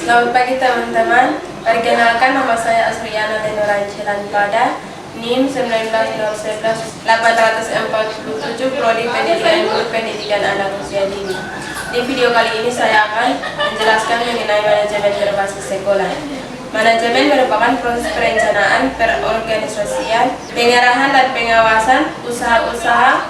Selamat pagi teman-teman. Perkenalkan, nama saya Asriana Lenora Pada, NIM 19.11.847, Prodi Pendidikan Guru Pendidikan Anak Usia Dini. Di video kali ini saya akan menjelaskan mengenai manajemen berbasis sekolah. Manajemen merupakan proses perencanaan, perorganisasian, pengarahan dan pengawasan usaha-usaha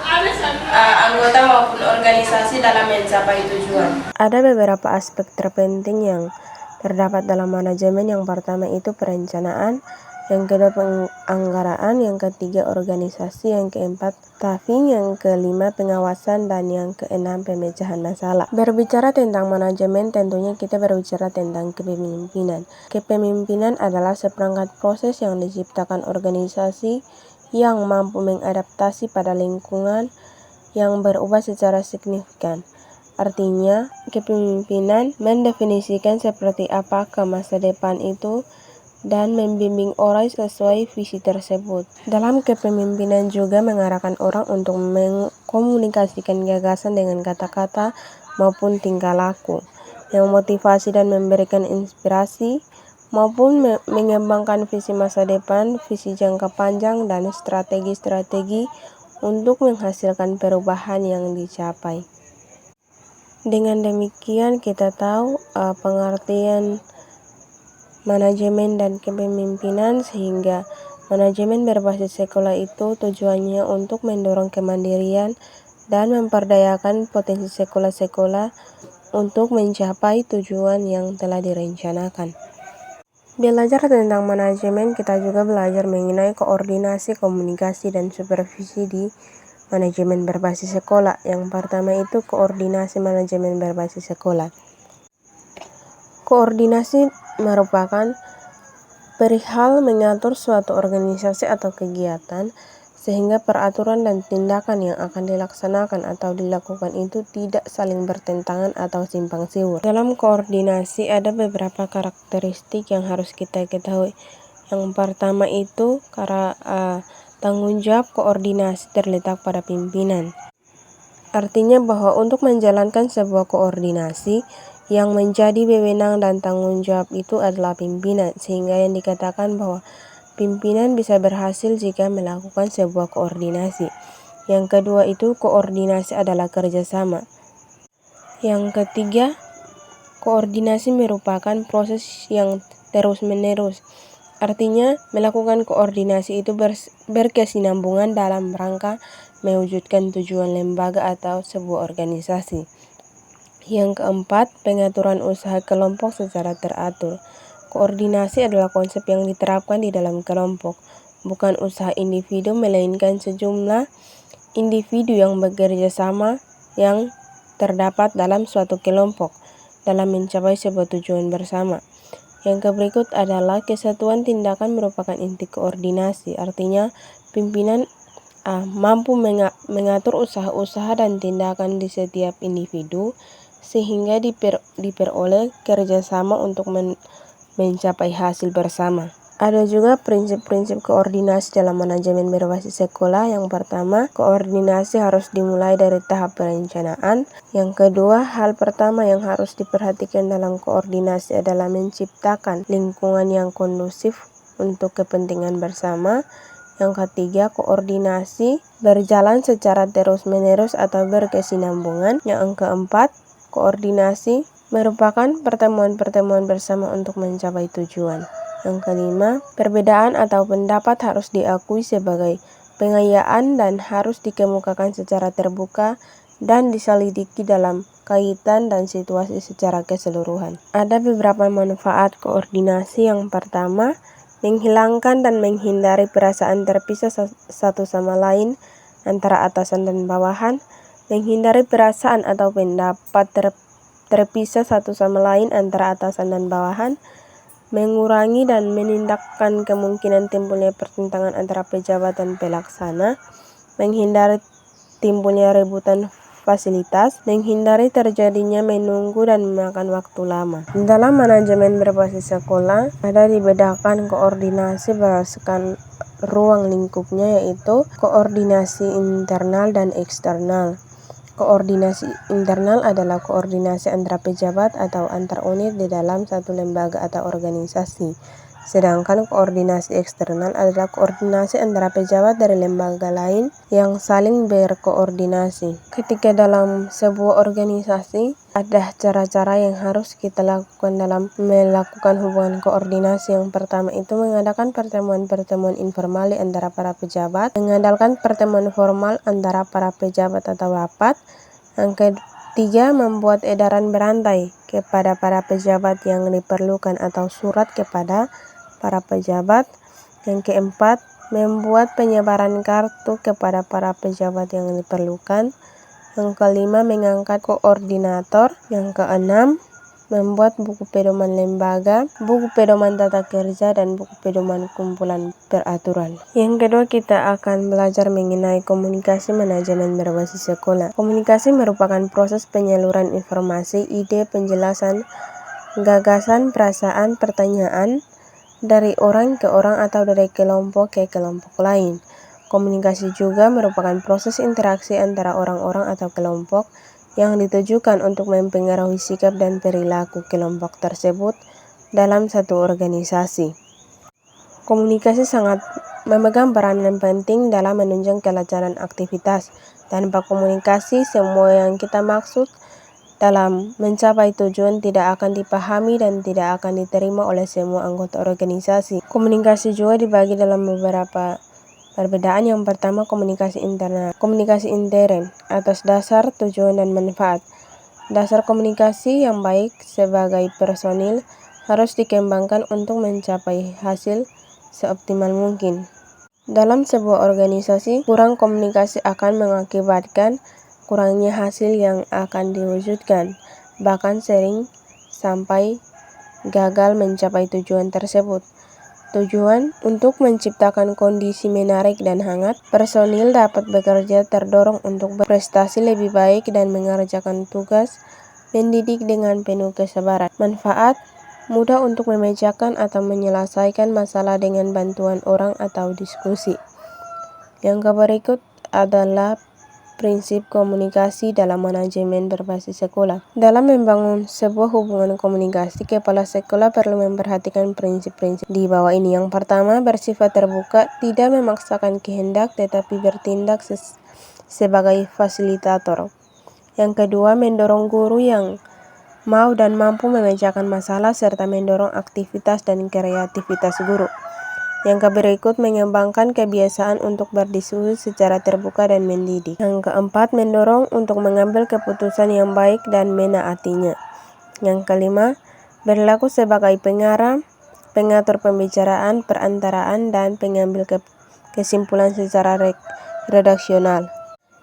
anggota maupun organisasi dalam mencapai tujuan. Ada beberapa aspek terpenting yang terdapat dalam manajemen. Yang pertama itu perencanaan, yang kedua penganggaran, yang ketiga organisasi, yang keempat staffing, yang kelima pengawasan, dan yang keenam pemecahan masalah. Berbicara tentang manajemen, tentunya kita berbicara tentang kepemimpinan. Kepemimpinan adalah seperangkat proses yang diciptakan organisasi yang mampu mengadaptasi pada lingkungan yang berubah secara signifikan. Artinya, kepemimpinan mendefinisikan seperti apakah masa depan itu dan membimbing orang sesuai visi tersebut. Dalam kepemimpinan juga mengarahkan orang untuk mengkomunikasikan gagasan dengan kata-kata maupun tingkah laku, yang memotivasi dan memberikan inspirasi, maupun mengembangkan visi masa depan, visi jangka panjang, dan strategi-strategi untuk menghasilkan perubahan yang dicapai. Dengan demikian kita tahu pengertian manajemen dan kepemimpinan, sehingga manajemen berbasis sekolah itu tujuannya untuk mendorong kemandirian dan memperdayakan potensi sekolah-sekolah untuk mencapai tujuan yang telah direncanakan. Belajar tentang manajemen, kita juga belajar mengenai koordinasi, komunikasi, dan supervisi di manajemen berbasis sekolah. Yang pertama itu koordinasi manajemen berbasis sekolah. Koordinasi merupakan perihal mengatur suatu organisasi atau kegiatan sehingga peraturan dan tindakan yang akan dilaksanakan atau dilakukan itu tidak saling bertentangan atau simpang siur. Dalam koordinasi ada beberapa karakteristik yang harus kita ketahui. Yang pertama itu tanggung jawab koordinasi terletak pada pimpinan. Artinya bahwa untuk menjalankan sebuah koordinasi, yang menjadi wewenang dan tanggung jawab itu adalah pimpinan, sehingga yang dikatakan bahwa pimpinan bisa berhasil jika melakukan sebuah koordinasi. Yang kedua itu koordinasi adalah kerjasama. Yang ketiga, koordinasi merupakan proses yang terus-menerus. Artinya, melakukan koordinasi itu berkesinambungan dalam rangka mewujudkan tujuan lembaga atau sebuah organisasi. Yang keempat, pengaturan usaha kelompok secara teratur. Koordinasi adalah konsep yang diterapkan di dalam kelompok, bukan usaha individu, melainkan sejumlah individu yang bekerja sama yang terdapat dalam suatu kelompok dalam mencapai sebuah tujuan bersama. Yang berikut adalah kesatuan tindakan merupakan inti koordinasi. Artinya, pimpinan mampu mengatur usaha-usaha dan tindakan di setiap individu sehingga diperoleh kerjasama untuk mencapai hasil bersama. Ada juga prinsip-prinsip koordinasi dalam manajemen berbasis sekolah. Yang pertama, koordinasi harus dimulai dari tahap perencanaan. Yang kedua, hal pertama yang harus diperhatikan dalam koordinasi adalah menciptakan lingkungan yang kondusif untuk kepentingan bersama. Yang ketiga, koordinasi berjalan secara terus-menerus atau berkesinambungan. Yang keempat, koordinasi merupakan pertemuan-pertemuan bersama untuk mencapai tujuan. Yang kelima, perbedaan atau pendapat harus diakui sebagai pengayaan dan harus dikemukakan secara terbuka dan diselidiki dalam kaitan dan situasi secara keseluruhan. Ada beberapa manfaat koordinasi. Yang pertama, menghilangkan dan menghindari perasaan terpisah satu sama lain antara atasan dan bawahan, menghindari perasaan atau pendapat terpisah satu sama lain antara atasan dan bawahan, mengurangi dan menindakkan kemungkinan timbulnya pertentangan antara pejabat dan pelaksana, menghindari timbulnya rebutan fasilitas, menghindari terjadinya menunggu dan memakan waktu lama. Dalam manajemen berbasis sekolah, ada dibedakan koordinasi berdasarkan ruang lingkupnya, yaitu koordinasi internal dan eksternal. Koordinasi internal adalah koordinasi antara pejabat atau antar unit di dalam satu lembaga atau organisasi. Sedangkan koordinasi eksternal adalah koordinasi antara pejabat dari lembaga lain yang saling berkoordinasi. Ketika dalam sebuah organisasi, ada cara-cara yang harus kita lakukan dalam melakukan hubungan koordinasi. Yang pertama itu mengadakan pertemuan-pertemuan informal antara para pejabat, mengandalkan pertemuan formal antara para pejabat atau rapat. Yang ketiga, membuat edaran berantai kepada para pejabat yang diperlukan atau surat kepada para pejabat. Yang keempat, membuat penyebaran kartu kepada para pejabat yang diperlukan. Yang kelima, mengangkat koordinator. Yang keenam, membuat buku pedoman lembaga, buku pedoman tata kerja, dan buku pedoman kumpulan peraturan. Yang kedua, kita akan belajar mengenai komunikasi manajemen berbasis sekolah. Komunikasi merupakan proses penyaluran informasi, ide, penjelasan, gagasan, perasaan, pertanyaan dari orang ke orang atau dari kelompok ke kelompok lain. Komunikasi juga merupakan proses interaksi antara orang-orang atau kelompok yang ditujukan untuk mempengaruhi sikap dan perilaku kelompok tersebut dalam satu organisasi. Komunikasi sangat memegang peranan penting dalam menunjang kelancaran aktivitas. Tanpa komunikasi, semua yang kita maksud dalam mencapai tujuan tidak akan dipahami dan tidak akan diterima oleh semua anggota organisasi. Komunikasi juga dibagi dalam beberapa perbedaan. Yang pertama, komunikasi internal. Komunikasi intern atas dasar tujuan dan manfaat. Dasar komunikasi yang baik sebagai personil harus dikembangkan untuk mencapai hasil seoptimal mungkin. Dalam sebuah organisasi, kurang komunikasi akan mengakibatkan kurangnya hasil yang akan diwujudkan, bahkan sering sampai gagal mencapai tujuan tersebut. Tujuan untuk menciptakan kondisi menarik dan hangat, personil dapat bekerja terdorong untuk berprestasi lebih baik dan mengerjakan tugas mendidik dengan penuh kesabaran. Manfaat, mudah untuk memecahkan atau menyelesaikan masalah dengan bantuan orang atau diskusi. Yang berikut adalah prinsip komunikasi dalam manajemen berbasis sekolah. Dalam membangun sebuah hubungan komunikasi, kepala sekolah perlu memperhatikan prinsip-prinsip di bawah ini. Yang pertama, bersifat terbuka, tidak memaksakan kehendak tetapi bertindak sebagai fasilitator. Yang kedua, mendorong guru yang mau dan mampu memecahkan masalah serta mendorong aktivitas dan kreativitas guru. Yang berikut, mengembangkan kebiasaan untuk berdiskusi secara terbuka dan mendidik. Yang keempat, mendorong untuk mengambil keputusan yang baik dan menaatinya. Yang kelima, berlaku sebagai pengarah, pengatur pembicaraan, perantaraan, dan pengambil kesimpulan secara redaksional.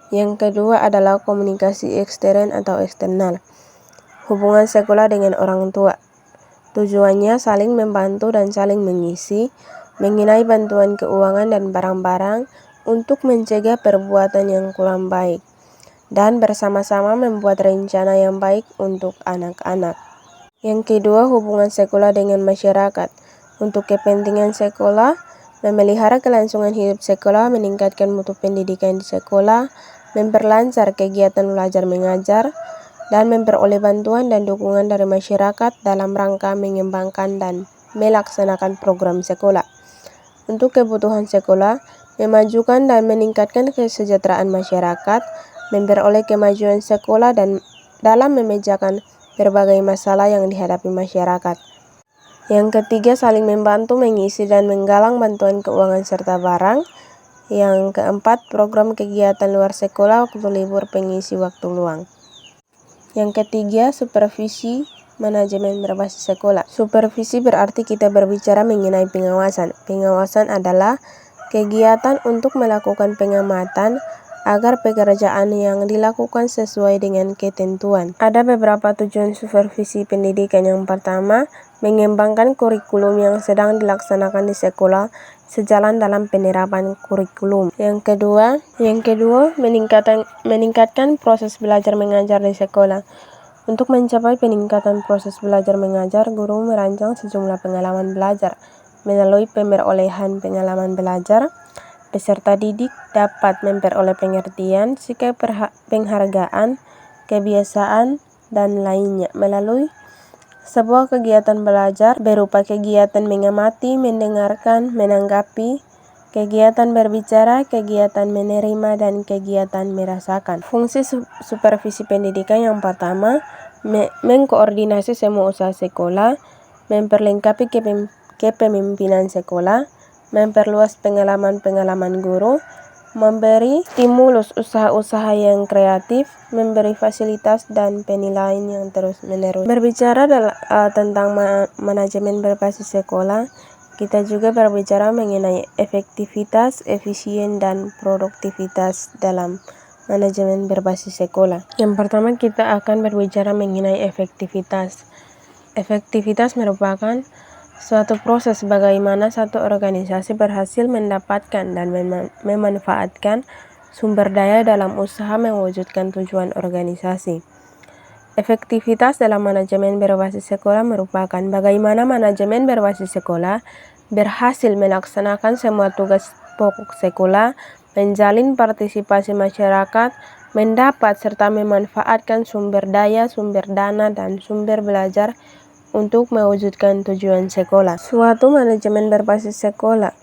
Yang kedua adalah komunikasi ekstern atau eksternal. Hubungan sekolah dengan orang tua. Tujuannya saling membantu dan saling mengisi, mengenai bantuan keuangan dan barang-barang untuk mencegah perbuatan yang kurang baik, dan bersama-sama membuat rencana yang baik untuk anak-anak. Yang kedua, hubungan sekolah dengan masyarakat. Untuk kepentingan sekolah, memelihara kelangsungan hidup sekolah, meningkatkan mutu pendidikan di sekolah, memperlancar kegiatan belajar mengajar, dan memperoleh bantuan dan dukungan dari masyarakat dalam rangka mengembangkan dan melaksanakan program sekolah. Untuk kebutuhan sekolah, memajukan dan meningkatkan kesejahteraan masyarakat, memperoleh kemajuan sekolah dan dalam memecahkan berbagai masalah yang dihadapi masyarakat. Yang ketiga, saling membantu, mengisi dan menggalang bantuan keuangan serta barang. Yang keempat, program kegiatan luar sekolah, waktu libur, pengisi waktu luang. Yang ketiga, supervisi manajemen berbasis sekolah. Supervisi berarti kita berbicara mengenai pengawasan. Pengawasan adalah kegiatan untuk melakukan pengamatan agar pekerjaan yang dilakukan sesuai dengan ketentuan. Ada beberapa tujuan supervisi pendidikan. Yang pertama, mengembangkan kurikulum yang sedang dilaksanakan di sekolah sejalan dalam penerapan kurikulum. Yang kedua, meningkatkan proses belajar mengajar di sekolah. Untuk mencapai peningkatan proses belajar mengajar, guru merancang sejumlah pengalaman belajar melalui pemerolehan pengalaman belajar, peserta didik dapat memperoleh pengertian, sikap penghargaan, kebiasaan, dan lainnya melalui sebuah kegiatan belajar berupa kegiatan mengamati, mendengarkan, menanggapi, kegiatan berbicara, kegiatan menerima, dan kegiatan merasakan. Fungsi supervisi pendidikan yang pertama, mengkoordinasi semua usaha sekolah, memperlengkapi kepemimpinan sekolah, memperluas pengalaman-pengalaman guru, memberi stimulus usaha-usaha yang kreatif, memberi fasilitas dan penilaian yang terus-menerus. Berbicara tentang manajemen berbasis sekolah, kita juga berbicara mengenai efektivitas, efisien, dan produktivitas dalam manajemen berbasis sekolah. Yang pertama kita akan berbicara mengenai efektivitas. Efektivitas merupakan suatu proses bagaimana satu organisasi berhasil mendapatkan dan memanfaatkan sumber daya dalam usaha mewujudkan tujuan organisasi. Efektivitas dalam manajemen berbasis sekolah merupakan bagaimana manajemen berbasis sekolah berhasil melaksanakan semua tugas pokok sekolah, menjalin partisipasi masyarakat, mendapat serta memanfaatkan sumber daya, sumber dana, dan sumber belajar untuk mewujudkan tujuan sekolah. Suatu manajemen berbasis sekolah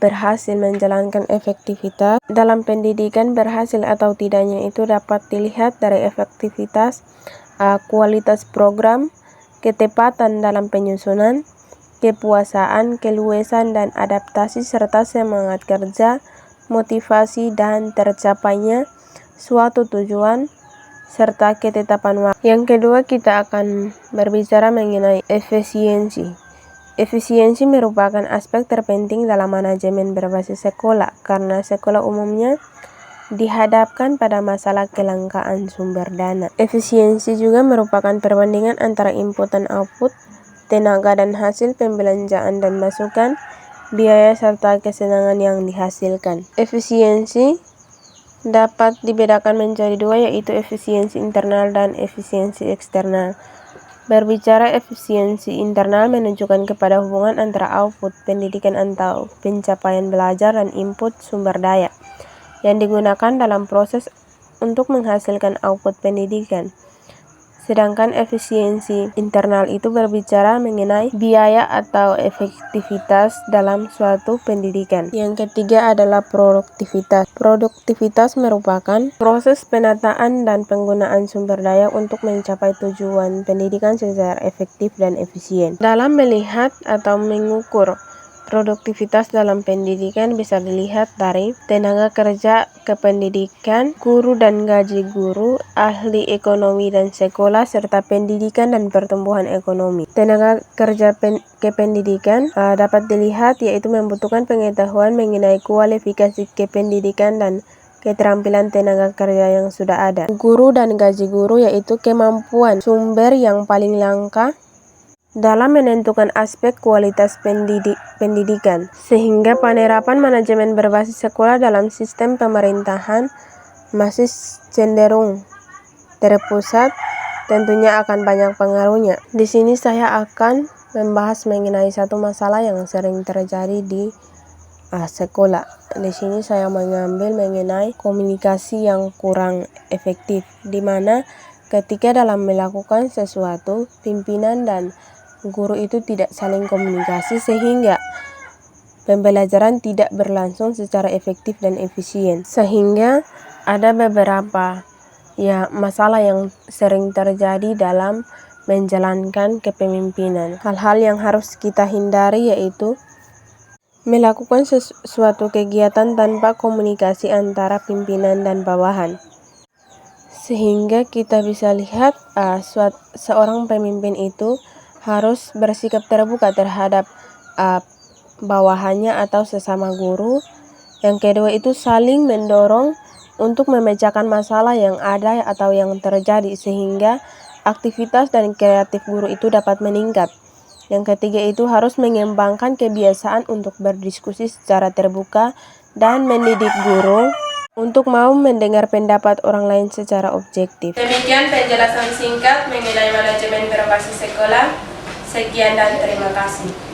berhasil menjalankan efektivitas dalam pendidikan. Berhasil atau tidaknya itu dapat dilihat dari efektivitas, kualitas program, ketepatan dalam penyusunan, kepuasaan, keluasan, dan adaptasi, serta semangat kerja, motivasi, dan tercapainya suatu tujuan, serta ketetapan waktu. Yang kedua kita akan berbicara mengenai efisiensi. Efisiensi merupakan aspek terpenting dalam manajemen berbasis sekolah karena sekolah umumnya dihadapkan pada masalah kelangkaan sumber dana. Efisiensi juga merupakan perbandingan antara input dan output, tenaga dan hasil pembelanjaan dan masukan, biaya serta kesenangan yang dihasilkan. Efisiensi dapat dibedakan menjadi dua, yaitu efisiensi internal dan efisiensi eksternal. Berbicara efisiensi internal menunjukkan kepada hubungan antara output pendidikan atau pencapaian belajar dan input sumber daya yang digunakan dalam proses untuk menghasilkan output pendidikan. Sedangkan efisiensi internal itu berbicara mengenai biaya atau efektivitas dalam suatu pendidikan. Yang ketiga adalah produktivitas. Produktivitas merupakan proses penataan dan penggunaan sumber daya untuk mencapai tujuan pendidikan secara efektif dan efisien. Dalam melihat atau mengukur produktivitas dalam pendidikan bisa dilihat dari tenaga kerja kependidikan, guru dan gaji guru, ahli ekonomi dan sekolah, serta pendidikan dan pertumbuhan ekonomi. Tenaga kerja kependidikan dapat dilihat yaitu membutuhkan pengetahuan mengenai kualifikasi kependidikan dan keterampilan tenaga kerja yang sudah ada. Guru dan gaji guru yaitu kemampuan sumber yang paling langka dalam menentukan aspek kualitas pendidikan, sehingga penerapan manajemen berbasis sekolah dalam sistem pemerintahan masih cenderung terpusat, tentunya akan banyak pengaruhnya. Di sini saya akan membahas mengenai satu masalah yang sering terjadi di sekolah. Di sini saya mengambil mengenai komunikasi yang kurang efektif, di mana ketika dalam melakukan sesuatu, pimpinan dan guru itu tidak saling komunikasi sehingga pembelajaran tidak berlangsung secara efektif dan efisien. Sehingga ada beberapa masalah yang sering terjadi dalam menjalankan kepemimpinan. Hal-hal yang harus kita hindari yaitu melakukan sesuatu kegiatan tanpa komunikasi antara pimpinan dan bawahan. Sehingga kita bisa lihat seorang pemimpin itu harus bersikap terbuka terhadap bawahannya atau sesama guru. Yang kedua itu saling mendorong untuk memecahkan masalah yang ada atau yang terjadi sehingga aktivitas dan kreatif guru itu dapat meningkat. Yang ketiga itu harus mengembangkan kebiasaan untuk berdiskusi secara terbuka dan mendidik guru untuk mau mendengar pendapat orang lain secara objektif. Demikian penjelasan singkat mengenai manajemen berbasis sekolah. Sekian dan terima kasih.